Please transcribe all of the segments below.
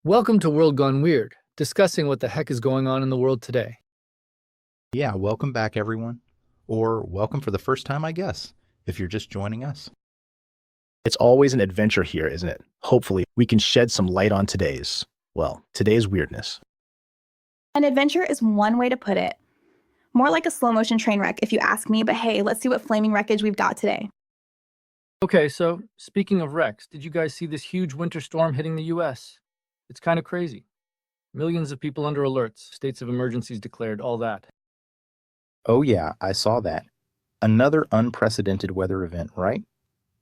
Welcome to World Gone Weird, discussing what the heck is going on in the world today. Yeah, welcome back, everyone. Or welcome for the first time, I guess, if you're just joining us. It's always an adventure here, isn't it? Hopefully, we can shed some light on today's weirdness. An adventure is one way to put it. More like a slow motion train wreck, if you ask me, but hey, let's see what flaming wreckage we've got today. Okay, so speaking of wrecks, did you guys see this huge winter storm hitting the US? It's kind of crazy. Millions of people under alerts, states of emergencies declared, all that. Oh, yeah, I saw that. Another unprecedented weather event, right?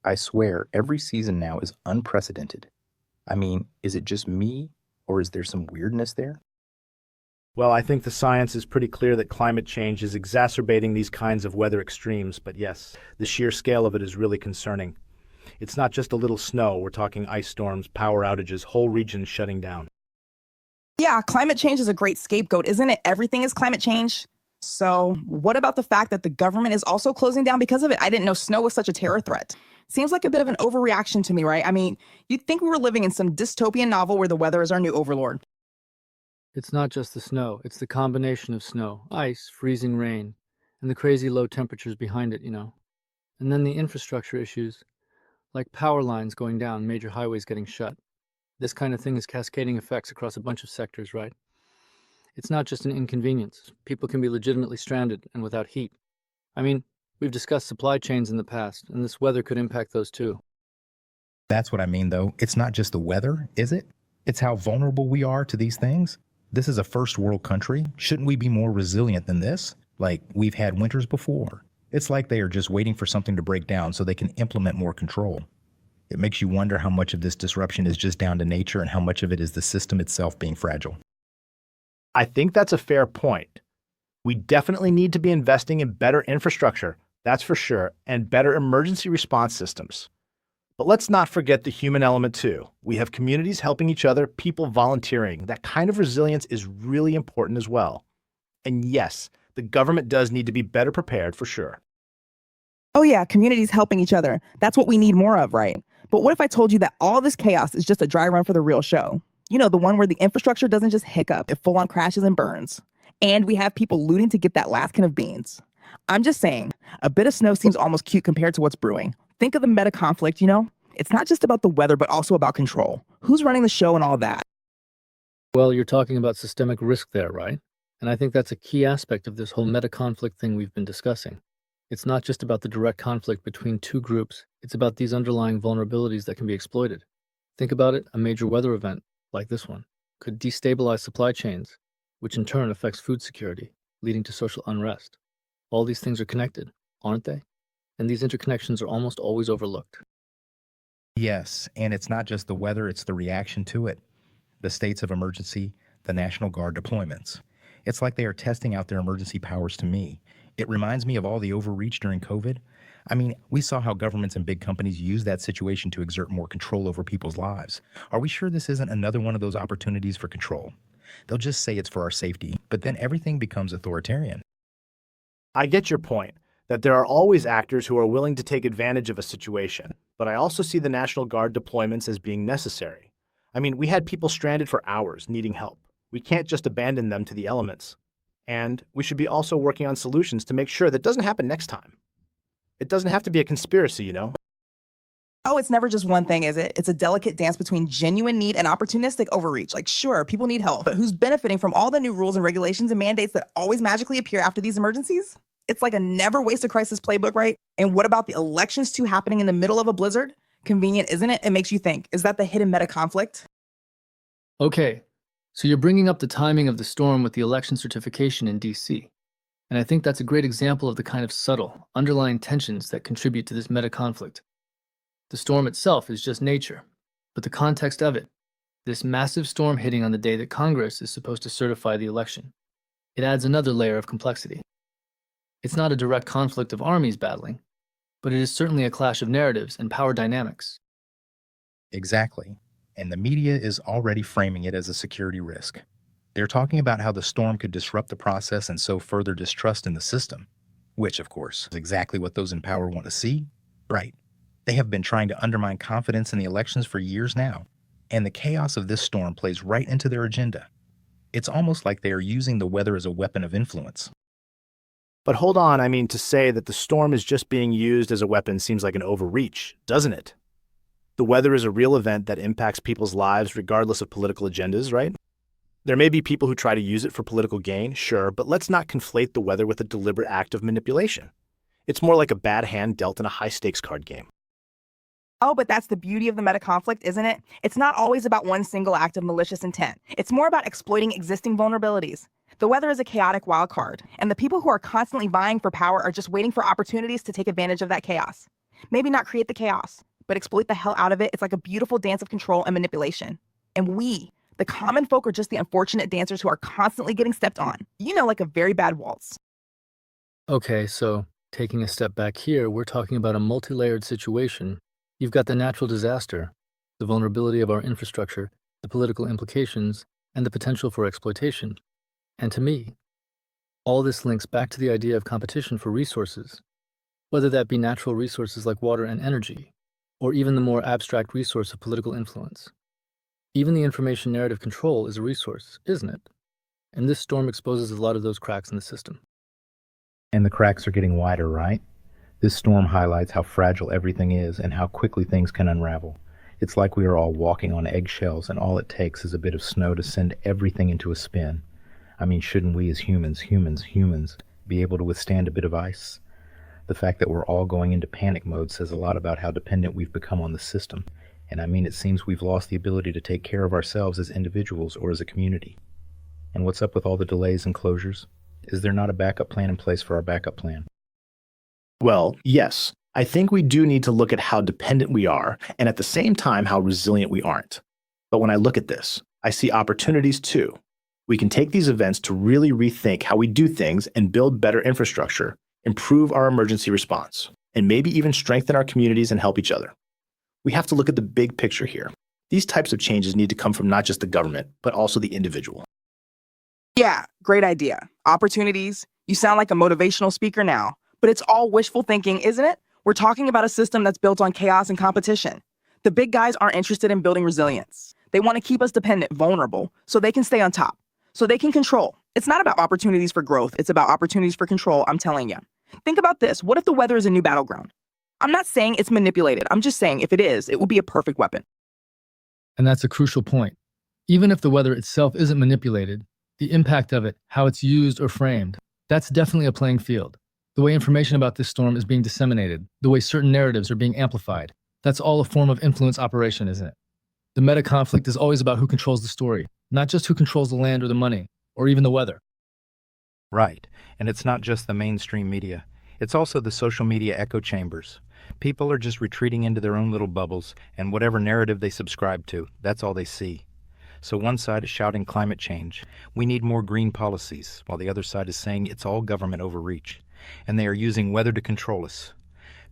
I swear, every season now is unprecedented. I mean, is it just me, or is there some weirdness there? Well, I think the science is pretty clear that climate change is exacerbating these kinds of weather extremes, but yes, the sheer scale of it is really concerning. It's not just a little snow, we're talking ice storms, power outages, whole regions shutting down. Yeah, climate change is a great scapegoat, isn't it? Everything is climate change. So, what about the fact that the government is also closing down because of it? I didn't know snow was such a terror threat. Seems like a bit of an overreaction to me, right? I mean, you'd think we were living in some dystopian novel where the weather is our new overlord. It's not just the snow, it's the combination of snow, ice, freezing rain, and the crazy low temperatures behind it, And then the infrastructure issues, like power lines going down, major highways getting shut. This kind of thing is cascading effects across a bunch of sectors, right? It's not just an inconvenience. People can be legitimately stranded and without heat. I mean, we've discussed supply chains in the past, and this weather could impact those too. That's what I mean, though. It's not just the weather, is it? It's how vulnerable we are to these things. This is a first world country. Shouldn't we be more resilient than this? Like we've had winters before. It's like they are just waiting for something to break down so they can implement more control. It makes you wonder how much of this disruption is just down to nature and how much of it is the system itself being fragile. I think that's a fair point. We definitely need to be investing in better infrastructure, that's for sure, and better emergency response systems. But let's not forget the human element too. We have communities helping each other, people volunteering. That kind of resilience is really important as well. And yes, the government does need to be better prepared for sure. Oh, yeah, communities helping each other. That's what we need more of, right? But what if I told you that all this chaos is just a dry run for the real show? You know, the one where the infrastructure doesn't just hiccup, it full on crashes and burns. And we have people looting to get that last can of beans. I'm just saying, a bit of snow seems almost cute compared to what's brewing. Think of the meta conflict, It's not just about the weather, but also about control. Who's running the show and all that? Well, you're talking about systemic risk there, right? And I think that's a key aspect of this whole meta-conflict thing we've been discussing. It's not just about the direct conflict between two groups, it's about these underlying vulnerabilities that can be exploited. Think about it, a major weather event, like this one, could destabilize supply chains, which in turn affects food security, leading to social unrest. All these things are connected, aren't they? And these interconnections are almost always overlooked. Yes, and it's not just the weather, it's the reaction to it. The states of emergency, the National Guard deployments. It's like they are testing out their emergency powers to me. It reminds me of all the overreach during COVID. I mean, we saw how governments and big companies use that situation to exert more control over people's lives. Are we sure this isn't another one of those opportunities for control? They'll just say it's for our safety, but then everything becomes authoritarian. I get your point, that there are always actors who are willing to take advantage of a situation, but I also see the National Guard deployments as being necessary. I mean, we had people stranded for hours needing help. We can't just abandon them to the elements. And we should be also working on solutions to make sure that doesn't happen next time. It doesn't have to be a conspiracy, Oh, it's never just one thing, is it? It's a delicate dance between genuine need and opportunistic overreach. Like, sure, people need help, but who's benefiting from all the new rules and regulations and mandates that always magically appear after these emergencies? It's like a never waste a crisis playbook, right? And what about the elections too happening in the middle of a blizzard? Convenient, isn't it? It makes you think, is that the hidden meta conflict? Okay, so you're bringing up the timing of the storm with the election certification in DC. And I think that's a great example of the kind of subtle, underlying tensions that contribute to this meta-conflict. The storm itself is just nature, but the context of it, this massive storm hitting on the day that Congress is supposed to certify the election, it adds another layer of complexity. It's not a direct conflict of armies battling, but it is certainly a clash of narratives and power dynamics. Exactly. And the media is already framing it as a security risk. They're talking about how the storm could disrupt the process and sow further distrust in the system, which, of course, is exactly what those in power want to see. Right. They have been trying to undermine confidence in the elections for years now. And the chaos of this storm plays right into their agenda. It's almost like they are using the weather as a weapon of influence. But hold on, I mean, to say that the storm is just being used as a weapon seems like an overreach, doesn't it? The weather is a real event that impacts people's lives regardless of political agendas, right? There may be people who try to use it for political gain, sure, but let's not conflate the weather with a deliberate act of manipulation. It's more like a bad hand dealt in a high-stakes card game. Oh, but that's the beauty of the meta conflict, isn't it? It's not always about one single act of malicious intent. It's more about exploiting existing vulnerabilities. The weather is a chaotic wild card, and the people who are constantly vying for power are just waiting for opportunities to take advantage of that chaos. Maybe not create the chaos, but exploit the hell out of it. It's like a beautiful dance of control and manipulation. And we, the common folk, are just the unfortunate dancers who are constantly getting stepped on. You know, like a very bad waltz. Okay, so taking a step back here, we're talking about a multi-layered situation. You've got the natural disaster, the vulnerability of our infrastructure, the political implications, and the potential for exploitation. And to me, all this links back to the idea of competition for resources, whether that be natural resources like water and energy, or even the more abstract resource of political influence. Even the information narrative control is a resource, isn't it? And this storm exposes a lot of those cracks in the system. And the cracks are getting wider, right? This storm highlights how fragile everything is and how quickly things can unravel. It's like we are all walking on eggshells, and all it takes is a bit of snow to send everything into a spin. I mean, shouldn't we as humans, be able to withstand a bit of ice? The fact that we're all going into panic mode says a lot about how dependent we've become on the system. And I mean, it seems we've lost the ability to take care of ourselves as individuals or as a community. And what's up with all the delays and closures? Is there not a backup plan in place for our backup plan? Well, yes, I think we do need to look at how dependent we are and at the same time how resilient we aren't. But when I look at this, I see opportunities too. We can take these events to really rethink how we do things and build better infrastructure, improve our emergency response, and maybe even strengthen our communities and help each other. We have to look at the big picture here. These types of changes need to come from not just the government, but also the individual. Yeah, great idea. Opportunities. You sound like a motivational speaker now. But it's all wishful thinking, isn't it? We're talking about a system that's built on chaos and competition. The big guys aren't interested in building resilience. They want to keep us dependent, vulnerable, so they can stay on top, so they can control. It's not about opportunities for growth. It's about opportunities for control, I'm telling you. Think about this. What if the weather is a new battleground? I'm not saying it's manipulated. I'm just saying if it is, it will be a perfect weapon. And that's a crucial point. Even if the weather itself isn't manipulated, the impact of it, how it's used or framed, that's definitely a playing field. The way information about this storm is being disseminated, the way certain narratives are being amplified, that's all a form of influence operation, isn't it? The meta conflict is always about who controls the story, not just who controls the land or the money, or even the weather. Right. And it's not just the mainstream media. It's also the social media echo chambers. People are just retreating into their own little bubbles, and whatever narrative they subscribe to, that's all they see. So one side is shouting climate change. We need more green policies, while the other side is saying it's all government overreach. And they are using weather to control us.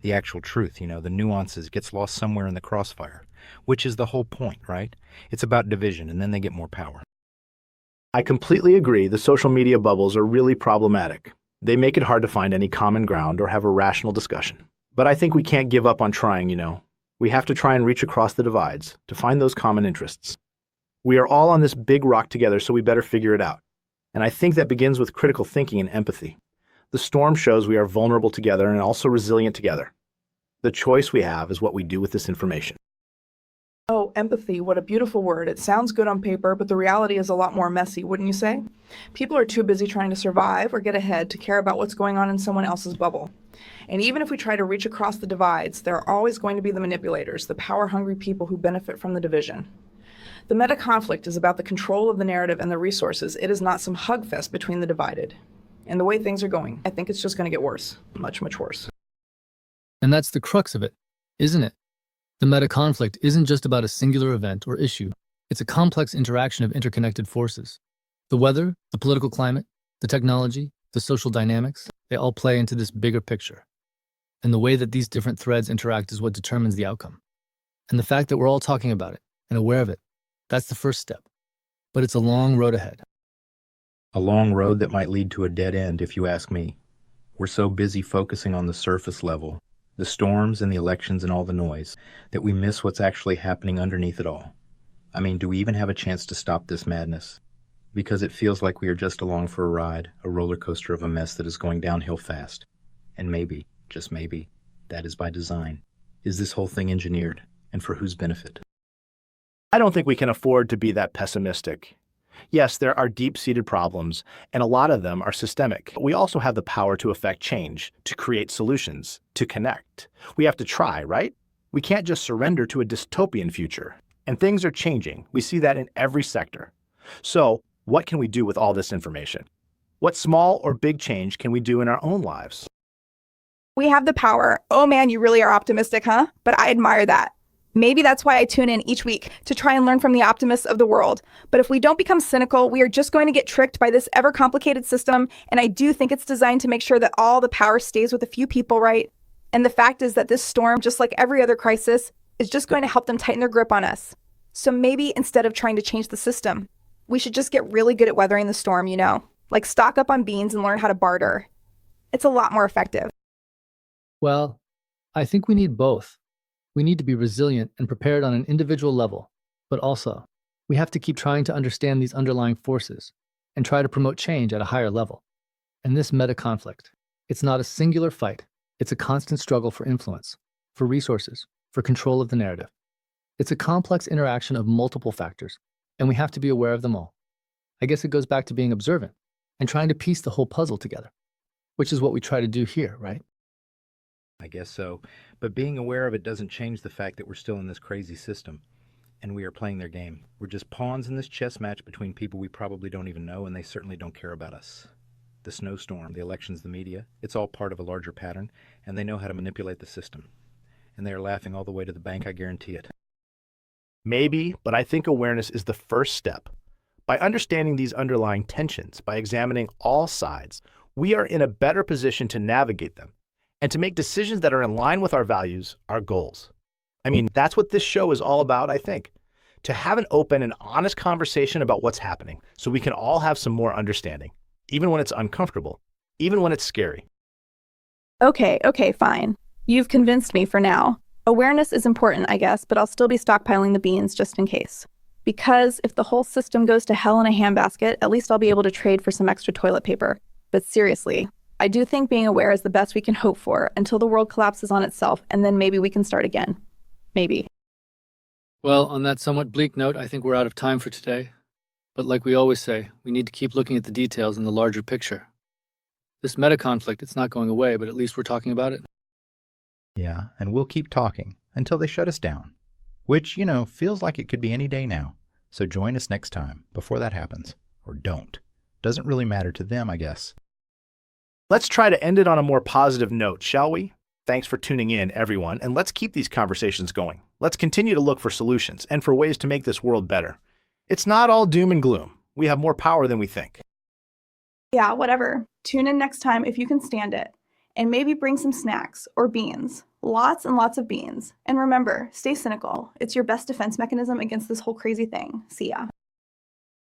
The actual truth, the nuances, gets lost somewhere in the crossfire, which is the whole point, right? It's about division, and then they get more power. I completely agree. The social media bubbles are really problematic. They make it hard to find any common ground or have a rational discussion. But I think we can't give up on trying, We have to try and reach across the divides to find those common interests. We are all on this big rock together, so we better figure it out. And I think that begins with critical thinking and empathy. The storm shows we are vulnerable together and also resilient together. The choice we have is what we do with this information. Oh, empathy, what a beautiful word. It sounds good on paper, but the reality is a lot more messy, wouldn't you say? People are too busy trying to survive or get ahead to care about what's going on in someone else's bubble. And even if we try to reach across the divides, there are always going to be the manipulators, the power-hungry people who benefit from the division. The meta conflict is about the control of the narrative and the resources. It is not some hug fest between the divided. And the way things are going, I think it's just going to get worse. Much, much worse. And that's the crux of it, isn't it? The meta conflict isn't just about a singular event or issue. It's a complex interaction of interconnected forces. The weather, the political climate, the technology, the social dynamics, they all play into this bigger picture. And the way that these different threads interact is what determines the outcome. And the fact that we're all talking about it and aware of it, that's the first step. But it's a long road ahead. A long road that might lead to a dead end, if you ask me. We're so busy focusing on the surface level, the storms and the elections and all the noise, that we miss what's actually happening underneath it all. I mean, do we even have a chance to stop this madness? Because it feels like we are just along for a ride, a roller coaster of a mess that is going downhill fast. And maybe, just maybe, that is by design. Is this whole thing engineered? And for whose benefit? I don't think we can afford to be that pessimistic. Yes, there are deep-seated problems, and a lot of them are systemic. But we also have the power to affect change, to create solutions, to connect. We have to try, right? We can't just surrender to a dystopian future. And things are changing. We see that in every sector. So, what can we do with all this information? What small or big change can we do in our own lives? We have the power. Oh man, you really are optimistic, huh? But I admire that. Maybe that's why I tune in each week to try and learn from the optimists of the world. But if we don't become cynical, we are just going to get tricked by this ever-complicated system, and I do think it's designed to make sure that all the power stays with a few people, right? And the fact is that this storm, just like every other crisis, is just going to help them tighten their grip on us. So maybe instead of trying to change the system, we should just get really good at weathering the storm, you know? Like stock up on beans and learn how to barter. It's a lot more effective. Well, I think we need both. We need to be resilient and prepared on an individual level, but also, we have to keep trying to understand these underlying forces and try to promote change at a higher level. And this meta-conflict, it's not a singular fight. It's a constant struggle for influence, for resources, for control of the narrative. It's a complex interaction of multiple factors, and we have to be aware of them all. I guess it goes back to being observant and trying to piece the whole puzzle together, which is what we try to do here, right? I guess so. But being aware of it doesn't change the fact that we're still in this crazy system. And we are playing their game. We're just pawns in this chess match between people we probably don't even know, and they certainly don't care about us. The snowstorm, the elections, the media, it's all part of a larger pattern, and they know how to manipulate the system. And they are laughing all the way to the bank, I guarantee it. Maybe, but I think awareness is the first step. By understanding these underlying tensions, by examining all sides, we are in a better position to navigate them and to make decisions that are in line with our values, our goals. I mean, that's what this show is all about, I think. To have an open and honest conversation about what's happening so we can all have some more understanding, even when it's uncomfortable, even when it's scary. Okay, fine. You've convinced me for now. Awareness is important, I guess, but I'll still be stockpiling the beans just in case. Because if the whole system goes to hell in a handbasket, at least I'll be able to trade for some extra toilet paper. But seriously, I do think being aware is the best we can hope for until the world collapses on itself, and then maybe we can start again. Maybe. Well, on that somewhat bleak note, I think we're out of time for today. But like we always say, we need to keep looking at the details in the larger picture. This meta-conflict, it's not going away, but at least we're talking about it. Yeah, and we'll keep talking until they shut us down. Which, feels like it could be any day now. So join us next time, before that happens. Or don't. Doesn't really matter to them, I guess. Let's try to end it on a more positive note, shall we? Thanks for tuning in, everyone, and let's keep these conversations going. Let's continue to look for solutions and for ways to make this world better. It's not all doom and gloom. We have more power than we think. Yeah, whatever. Tune in next time if you can stand it. And maybe bring some snacks or beans. Lots and lots of beans. And remember, stay cynical. It's your best defense mechanism against this whole crazy thing. See ya.